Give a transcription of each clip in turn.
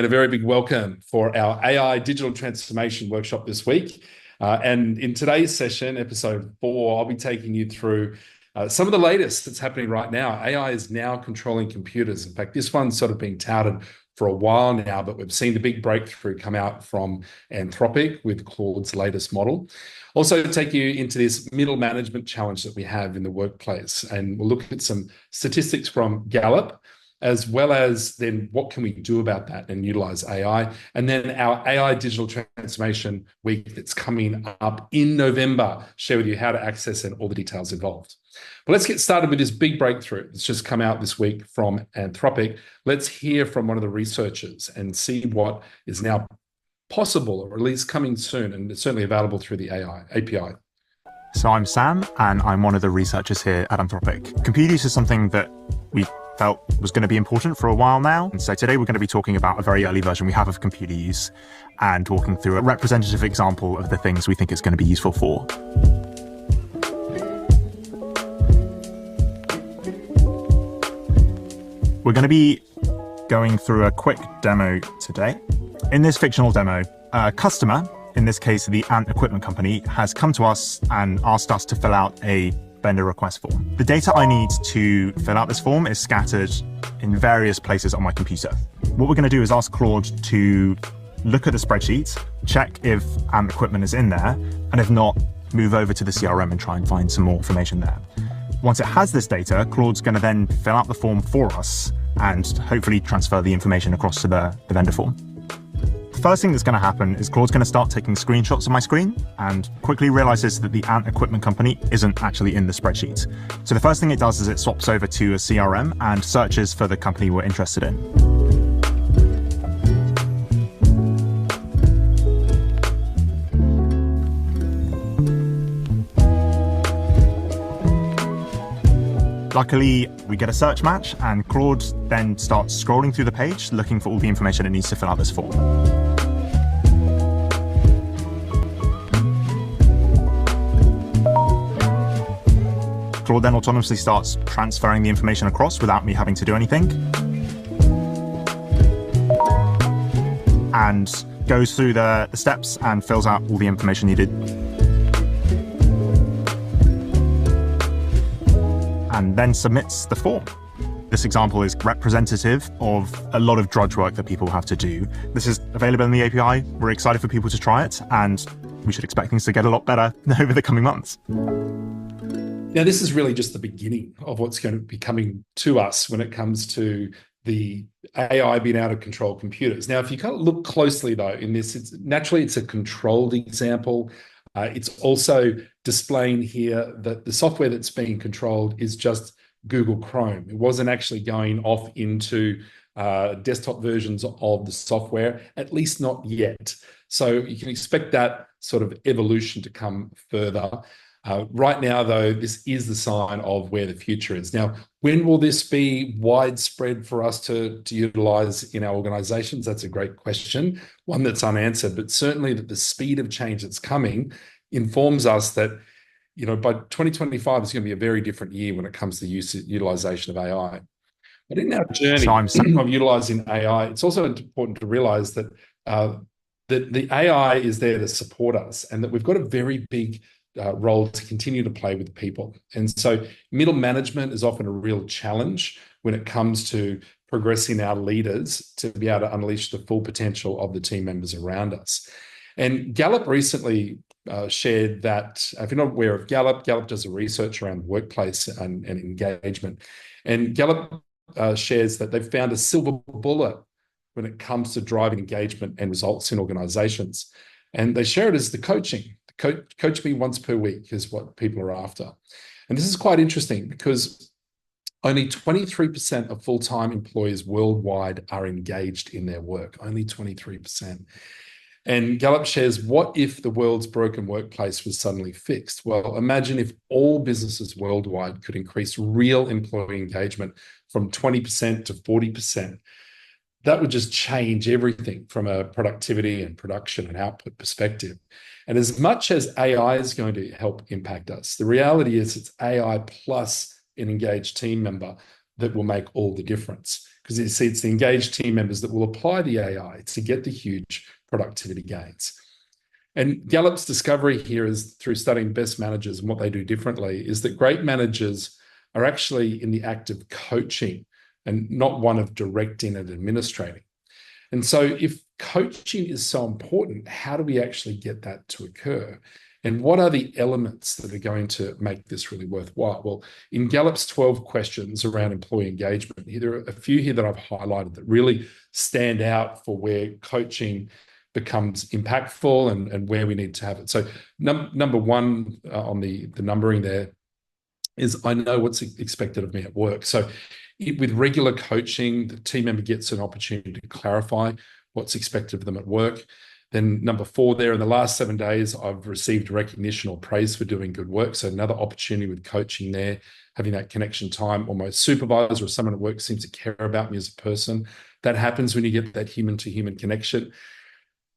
a very big welcome for our AI digital transformation workshop this week. And in today's session, episode 4, I'll be taking you through some of the latest that's happening right now. AI is now controlling computers. In fact, this one's sort of been touted for a while now, but we've seen the big breakthrough come out from Anthropic with Claude's latest model. Also take you into this middle management challenge that we have in the workplace. And we'll look at some statistics from Gallup, as well as then what can we do about that and utilize AI. And then our AI digital transformation week that's coming up in November, share with you how to access and all the details involved. But let's get started with this big breakthrough that's just come out this week from Anthropic. Let's hear from one of the researchers and see what is now possible, or at least coming soon, and it's certainly available through the AI API. So I'm Sam, and I'm one of the researchers here at Anthropic. Compute use is something that we felt was going to be important for a while now. And so today we're going to be talking about a very early version we have of computer use and walking through a representative example of the things we think it's going to be useful for. We're going to be going through a quick demo today. In this fictional demo, a customer, in this case the Ant Equipment Company, has come to us and asked us to fill out a vendor request form. The data I need to fill out this form is scattered in various places on my computer. What we're going to do is ask Claude to look at the spreadsheet, check if Ant Equipment is in there, and if not, move over to the CRM and try and find some more information there. Once it has this data, Claude's going to then fill out the form for us and hopefully transfer the information across to the vendor form. First thing that's going to happen is Claude's going to start taking screenshots of my screen and quickly realizes that the Ant Equipment Company isn't actually in the spreadsheet. So the first thing it does is it swaps over to a CRM and searches for the company we're interested in. Luckily, we get a search match, and Claude then starts scrolling through the page, looking for all the information it needs to fill out this form. Claude then autonomously starts transferring the information across without me having to do anything, and goes through the steps and fills out all the information needed. And then submits the form. This example is representative of a lot of drudge work that people have to do. This is available in the API. We're excited for people to try it, and we should expect things to get a lot better over the coming months. Now, this is really just the beginning of what's going to be coming to us when it comes to the AI being able to control computers. Now, if you kind of look closely, though, in this, it's a controlled example. It's also displaying here that the software that's being controlled is just Google Chrome. It wasn't actually going off into desktop versions of the software, at least not yet. So you can expect that sort of evolution to come further. Right now, though, this is the sign of where the future is. Now, when will this be widespread for us to utilize in our organizations? That's a great question, one that's unanswered, but certainly that the speed of change that's coming informs us that, by 2025, it's going to be a very different year when it comes to the utilization of AI. But in our journey of utilizing AI, it's also important to realize that, that the AI is there to support us, and that we've got a very big role to continue to play with people. And so middle management is often a real challenge when it comes to progressing our leaders to be able to unleash the full potential of the team members around us. And Gallup recently shared that, if you're not aware of Gallup does a research around workplace and engagement. And Gallup shares that they've found a silver bullet when it comes to driving engagement and results in organizations. And they share it as the coaching. Coach me once per week is what people are after. And this is quite interesting because only 23% of full-time employees worldwide are engaged in their work, only 23%. And Gallup shares, what if the world's broken workplace was suddenly fixed? Well, imagine if all businesses worldwide could increase real employee engagement from 20% to 40%. That would just change everything from a productivity and production and output perspective. And as much as AI is going to help impact us, the reality is it's AI plus an engaged team member that will make all the difference. because you see it's the engaged team members that will apply the AI to get the huge productivity gains. And Gallup's discovery here is through studying best managers and what they do differently is that great managers are actually in the act of coaching and not one of directing and administrating. And so if coaching is so important, how do we actually get that to occur? And what are the elements that are going to make this really worthwhile? Well, in Gallup's 12 questions around employee engagement, there are a few here that I've highlighted that really stand out for where coaching becomes impactful and where we need to have it. So number one on the numbering there is I know what's expected of me at work. So with regular coaching, the team member gets an opportunity to clarify what's expected of them at work. Then number 4 there, in the last 7 days, I've received recognition or praise for doing good work. So another opportunity with coaching there, having that connection time, or my supervisor or someone at work seems to care about me as a person. That happens when you get that human-to-human connection.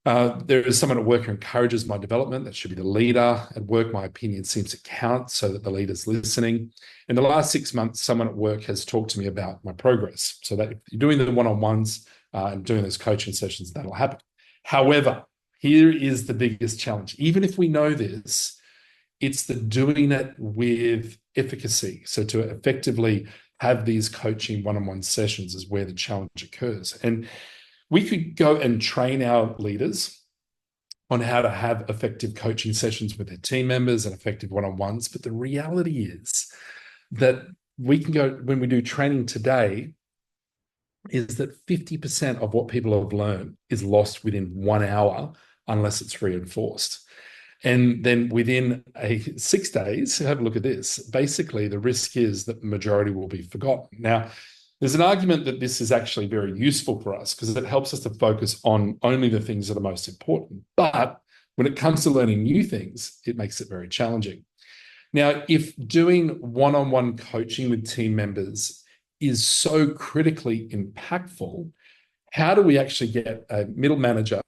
There is someone at work who encourages my development. That should be the leader. At work, my opinion seems to count so that the leader's listening. In the last 6 months, someone at work has talked to me about my progress. So that if you're doing the one-on-ones and doing those coaching sessions, that'll happen. However, here is the biggest challenge. Even if we know this, it's the doing it with efficacy. So to effectively have these coaching one-on-one sessions is where the challenge occurs. And we could go and train our leaders on how to have effective coaching sessions with their team members and effective one-on-ones. But the reality is that we can go, when we do training today, is that 50% of what people have learned is lost within 1 hour unless it's reinforced. And then within 6 days, have a look at this. Basically, the risk is that the majority will be forgotten. Now, there's an argument that this is actually very useful for us because it helps us to focus on only the things that are most important. But when it comes to learning new things, it makes it very challenging. Now, if doing one-on-one coaching with team members is so critically impactful, how do we actually get a middle manager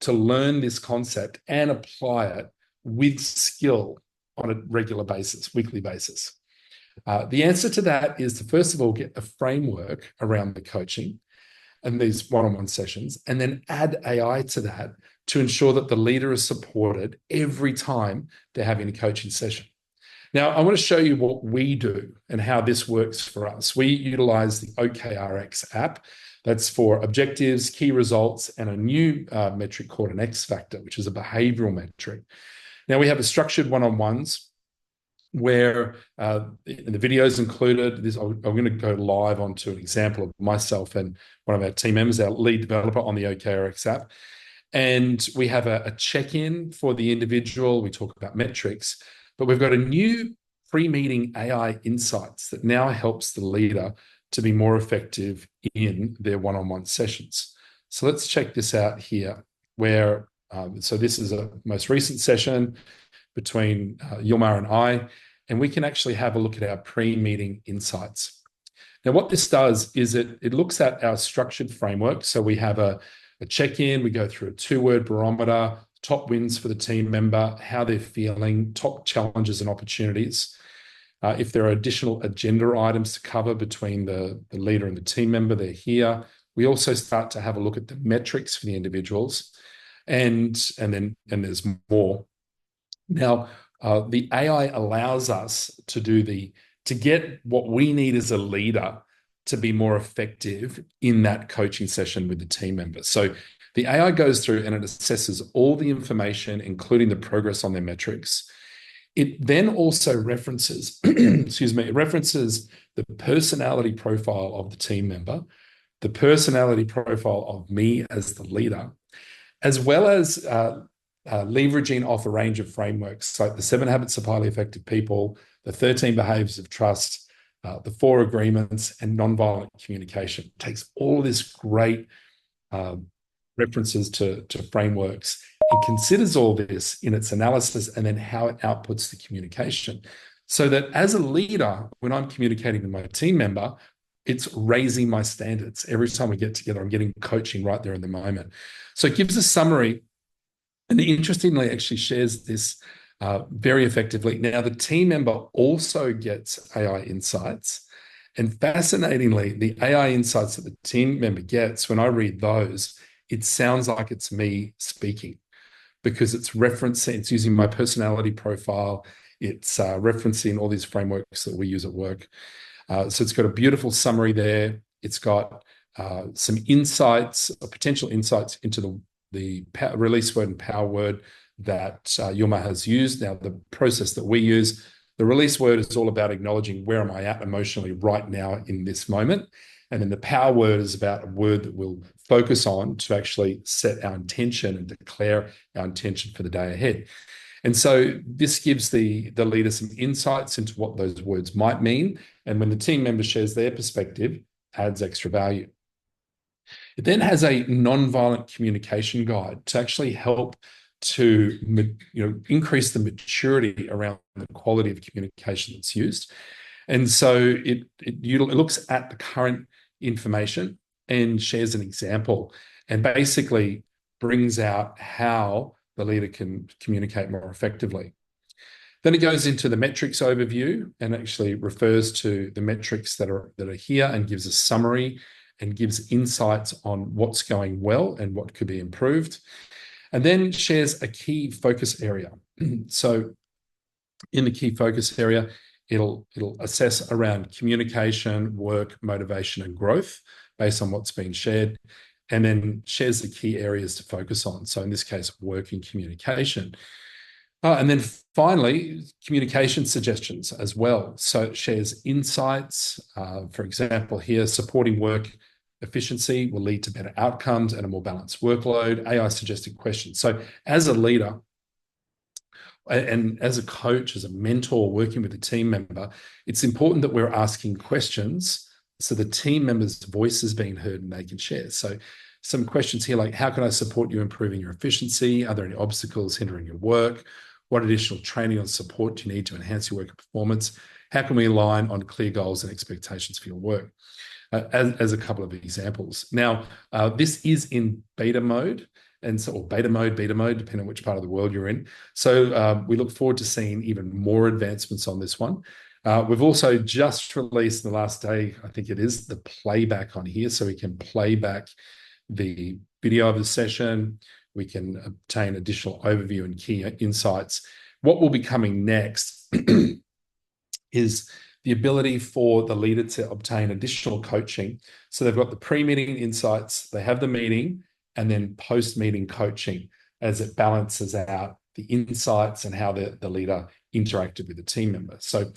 to learn this concept and apply it with skill on a regular basis, weekly basis? The answer to that is to, first of all, get a framework around the coaching and these one-on-one sessions, and then add AI to that to ensure that the leader is supported every time they're having a coaching session. Now, I want to show you what we do and how this works for us. We utilize the OKRX app. That's for objectives, key results, and a new metric called an X factor, which is a behavioral metric. Now, we have a structured one-on-ones where the video is included. I'm going to go live onto an example of myself and one of our team members, our lead developer on the OKRX app. And we have a check-in for the individual. We talk about metrics. But we've got a new pre-meeting AI insights that now helps the leader to be more effective in their one-on-one sessions. So let's check this out here, where, so this is a most recent session between Yilmar and I, and we can actually have a look at our pre-meeting insights. Now, what this does is it looks at our structured framework. So we have a check-in, we go through a 2-word barometer, top wins for the team member, how they're feeling, top challenges and opportunities. If there are additional agenda items to cover between the leader and the team member, they're here. We also start to have a look at the metrics for the individuals, and there's more. Now, the AI allows us to get what we need as a leader to be more effective in that coaching session with the team member. So the AI goes through and it assesses all the information, including the progress on their metrics. It then also references, it references the personality profile of the team member, the personality profile of me as the leader, as well as leveraging off a range of frameworks like the 7 Habits of Highly Effective People, the 13 Behaviors of Trust, the 4 Agreements, and nonviolent communication. It takes all of this great references to frameworks and considers all this in its analysis and then how it outputs the communication. So that as a leader, when I'm communicating with my team member, it's raising my standards. Every time we get together, I'm getting coaching right there in the moment. So it gives a summary, and interestingly actually shares this very effectively. Now, the team member also gets AI insights, And fascinatingly, the AI insights that the team member gets, when I read those, it sounds like it's me speaking because it's referencing, it's using my personality profile, it's referencing all these frameworks that we use at work. So it's got a beautiful summary there. It's got some insights, potential insights into the release word and power word that Yuma has used. Now, the process that we use, the release word is all about acknowledging where am I at emotionally right now in this moment. And then the power word is about a word that we'll focus on to actually set our intention and declare our intention for the day ahead. And so this gives the leader some insights into what those words might mean. And when the team member shares their perspective, adds extra value. It then has a non-violent communication guide to actually help to increase the maturity around the quality of communication that's used. And so it looks at the current information and shares an example and basically brings out how the leader can communicate more effectively. Then it goes into the metrics overview and actually refers to the metrics that are here and gives a summary and gives insights on what's going well and what could be improved. And then shares a key focus area. So in the key focus area, it'll assess around communication, work, motivation, and growth based on what's been shared, and then shares the key areas to focus on. So in this case, work and communication. And then finally, communication suggestions as well. So it shares insights. For example, here, supporting work efficiency will lead to better outcomes and a more balanced workload. AI suggested questions. So as a leader and as a coach, as a mentor working with a team member, it's important that we're asking questions so the team member's voice is being heard and they can share. So some questions here like, how can I support you improving your efficiency? Are there any obstacles hindering your work? What additional training or support do you need to enhance your work performance? How can we align on clear goals and expectations for your work? As a couple of examples. Now, this is in beta mode, or beta mode, depending on which part of the world you're in. So we look forward to seeing even more advancements on this one. We've also just released the last day, I think it is, the playback on here, so we can play back the video of the session. We can obtain additional overview and key insights. What will be coming next is the ability for the leader to obtain additional coaching. So they've got the pre-meeting insights, they have the meeting, and then post-meeting coaching as it balances out the insights and how the leader interacted with the team member. So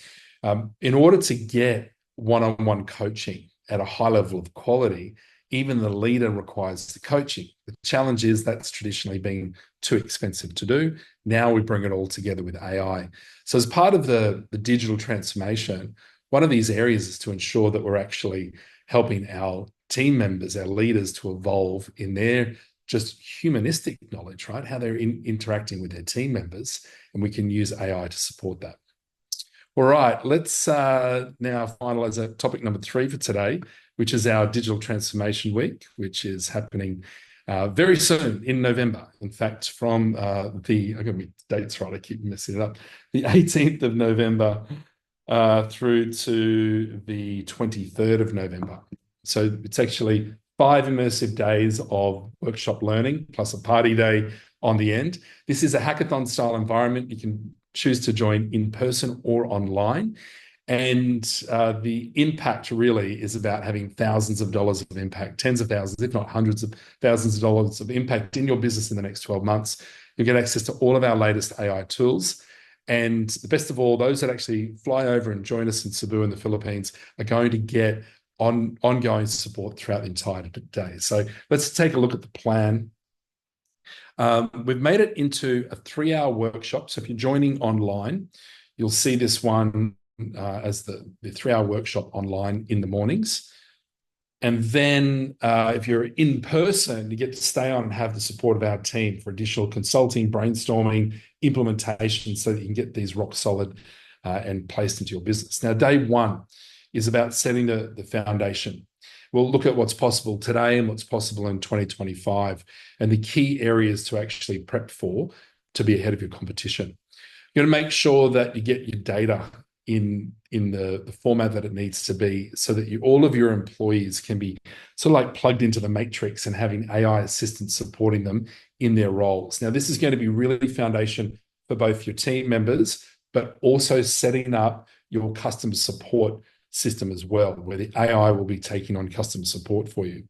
in order to get one-on-one coaching at a high level of quality, even the leader requires the coaching. The challenge is that's traditionally been too expensive to do. Now we bring it all together with AI. So as part of the digital transformation, one of these areas is to ensure that we're actually helping our team members, our leaders, to evolve in their just humanistic knowledge, right? How they're interacting with their team members, and we can use AI to support that. All right, let's now finalize topic number 3 for today, which is our Digital Transformation Week, which is happening very soon in November. In fact, from I got my dates right, I keep messing it up, the 18th of November through to the 23rd of November. So it's actually 5 immersive days of workshop learning plus a party day on the end. This is a hackathon style environment. You can choose to join in person or online. And the impact really is about having thousands of dollars of impact, tens of thousands, if not hundreds of thousands of dollars of impact in your business in the next 12 months. You'll get access to all of our latest AI tools. And the best of all, those that actually fly over and join us in Cebu in the Philippines are going to get ongoing support throughout the entire day. So let's take a look at the plan. We've made it into a 3-hour workshop. So if you're joining online, you'll see this one as the 3-hour workshop online in the mornings. And then if you're in person, you get to stay on and have the support of our team for additional consulting, brainstorming, implementation, so that you can get these rock solid and placed into your business. Now, day 1 is about setting the foundation. We'll look at what's possible today and what's possible in 2025 and the key areas to actually prep for to be ahead of your competition. You're going to make sure that you get your data in the format that it needs to be, so that all of your employees can be sort of like plugged into the matrix and having AI assistants supporting them in their roles. Now, this is going to be really foundation for both your team members, but also setting up your customer support system as well, where the AI will be taking on customer support for you.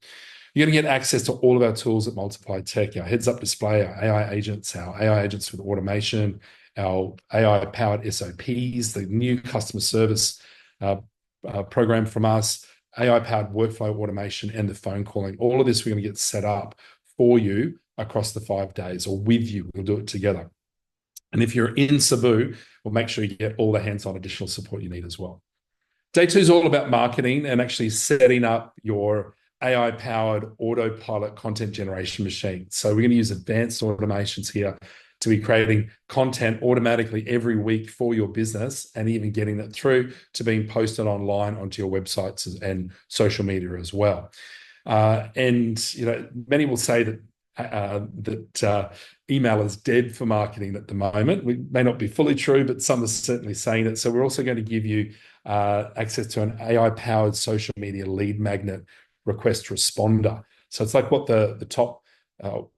You're going to get access to all of our tools at Multiply Tech, our heads-up display, our AI agents with automation, our AI-powered SOPs, the new customer service program from us, AI-powered workflow automation, and the phone calling. All of this we're going to get set up for you across the 5 days, or with you. We'll do it together. And if you're in Cebu, we'll make sure you get all the hands-on additional support you need as well. Day 2 is all about marketing and actually setting up your AI-powered autopilot content generation machine. So we're going to use advanced automations here to be creating content automatically every week for your business, and even getting it through to being posted online onto your websites and social media as well. And many will say that email is dead for marketing at the moment. We may not be fully true, but some are certainly saying it. So we're also going to give you access to an AI-powered social media lead magnet request responder. So it's like what the top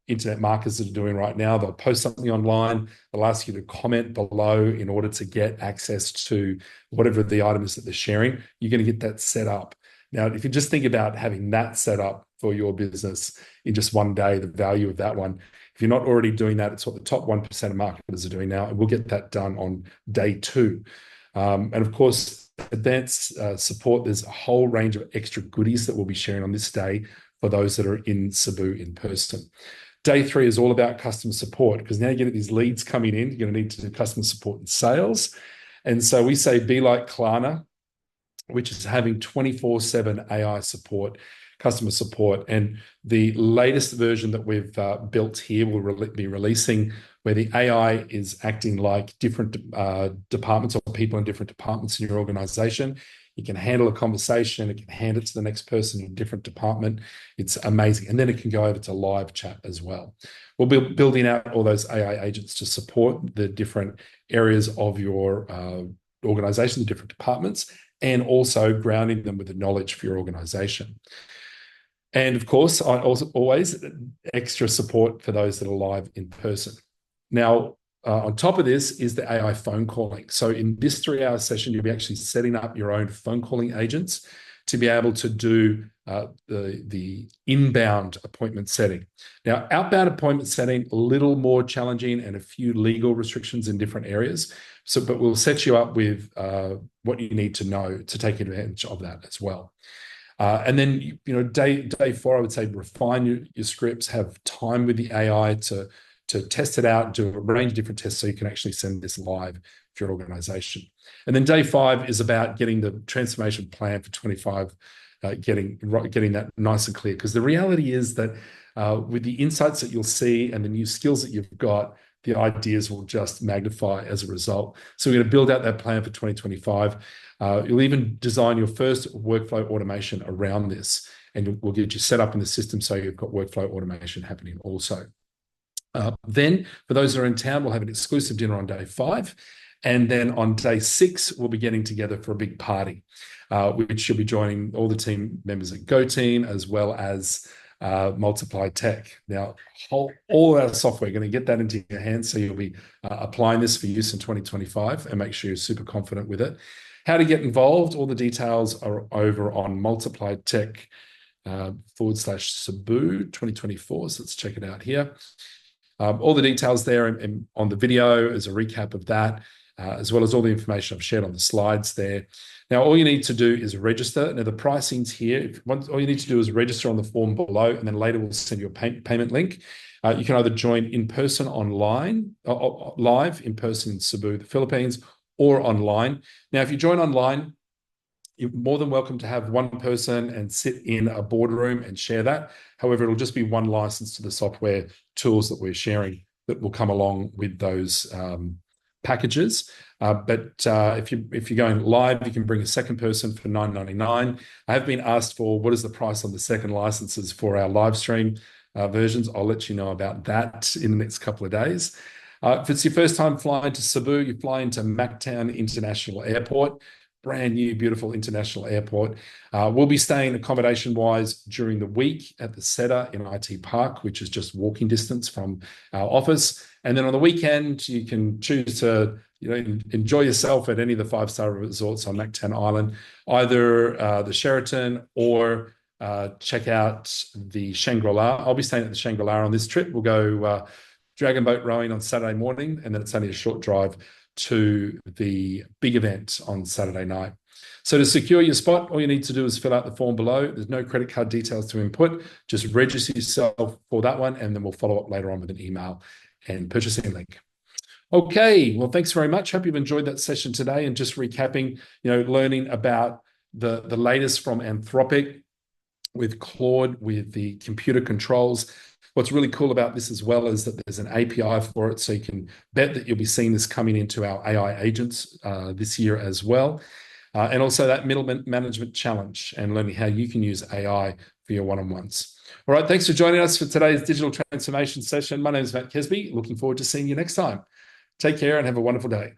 internet marketers are doing right now. They'll post something online, they'll ask you to comment below in order to get access to whatever the item is that they're sharing. You're going to get that set up. Now, if you just think about having that set up for your business in just one day, the value of that one, if you're not already doing that, it's what the top 1% of marketers are doing now, and we'll get that done on day 2. And of course, advanced support, there's a whole range of extra goodies that we'll be sharing on this day for those that are in Cebu in person. Day 3 is all about customer support, because now you get these leads coming in, you're going to need to do customer support and sales. And so we say be like Klarna, which is having 24/7 AI support, customer support. And the latest version that we've built here will be releasing, where the AI is acting like different departments or people in different departments in your organization. It can handle a conversation, it can hand it to the next person in a different department. It's amazing. And then it can go over to live chat as well. We'll be building out all those AI agents to support the different areas of your organization, the different departments, and also grounding them with the knowledge for your organization. And of course, I also always extra support for those that are live in person. Now, on top of this is the AI phone calling. So in this 3-hour session, you'll be actually setting up your own phone calling agents to be able to do the inbound appointment setting. Now, outbound appointment setting, a little more challenging and a few legal restrictions in different areas. But we'll set you up with what you need to know to take advantage of that as well. And then, day 4, I would say refine your scripts, have time with the AI to test it out, do a range of different tests so you can actually send this live to your organization. And then day 5 is about getting the transformation plan for 25, getting that nice and clear. Because the reality is that with the insights that you'll see and the new skills that you've got, the ideas will just magnify as a result. So we're going to build out that plan for 2025. You'll even design your first workflow automation around this, and we'll get you set up in the system so you've got workflow automation happening also. Then, for those that are in town, we'll have an exclusive dinner on day 5. And then on day 6, we'll be getting together for a big party, which you'll be joining all the team members at Go Team, as well as Multiply Tech. Now, all our software, going to get that into your hands, so you'll be applying this for use in 2025 and make sure you're super confident with it. How to get involved, all the details are over on Multiply Tech /Cebu 2024. So let's check it out here. All the details there and on the video as a recap of that, as well as all the information I've shared on the slides there. Now, all you need to do is register. Now, the pricing's here. All you need to do is register on the form below, and then later we'll send you a payment link. You can either join in person, online, live in person in Cebu, the Philippines, or online. Now, if you join online, you're more than welcome to have one person and sit in a boardroom and share that. However, it'll just be one license to the software tools that we're sharing that will come along with those packages. But if you're going live, you can bring a second person for $9.99. I have been asked for what is the price on the second licenses for our live stream versions. I'll let you know about that in the next couple of days. If it's your first time flying to Cebu, you fly into Mactown International Airport, brand new, beautiful international airport. We'll be staying accommodation-wise during the week at the Seta in IT Park, which is just walking distance from our office. And then on the weekend, you can choose to enjoy yourself at any of the five-star resorts on Mactown Island, either the Sheraton or check out the Shangri-La. I'll be staying at the Shangri-La on this trip. We'll go dragon boat rowing on Saturday morning, and then it's only a short drive to the big event on Saturday night. So to secure your spot, all you need to do is fill out the form below. There's no credit card details to input. Just register yourself for that one, and then we'll follow up later on with an email and purchasing link. Okay, well, thanks very much. Hope you've enjoyed that session today, and just recapping, learning about the latest from Anthropic with Claude, with the computer controls. What's really cool about this as well is that there's an API for it, so you can bet that you'll be seeing this coming into our AI agents this year as well. And also that middle management challenge and learning how you can use AI for your one-on-ones. All right, thanks for joining us for today's digital transformation session. My name is Matt Kesby. Looking forward to seeing you next time. Take care and have a wonderful day.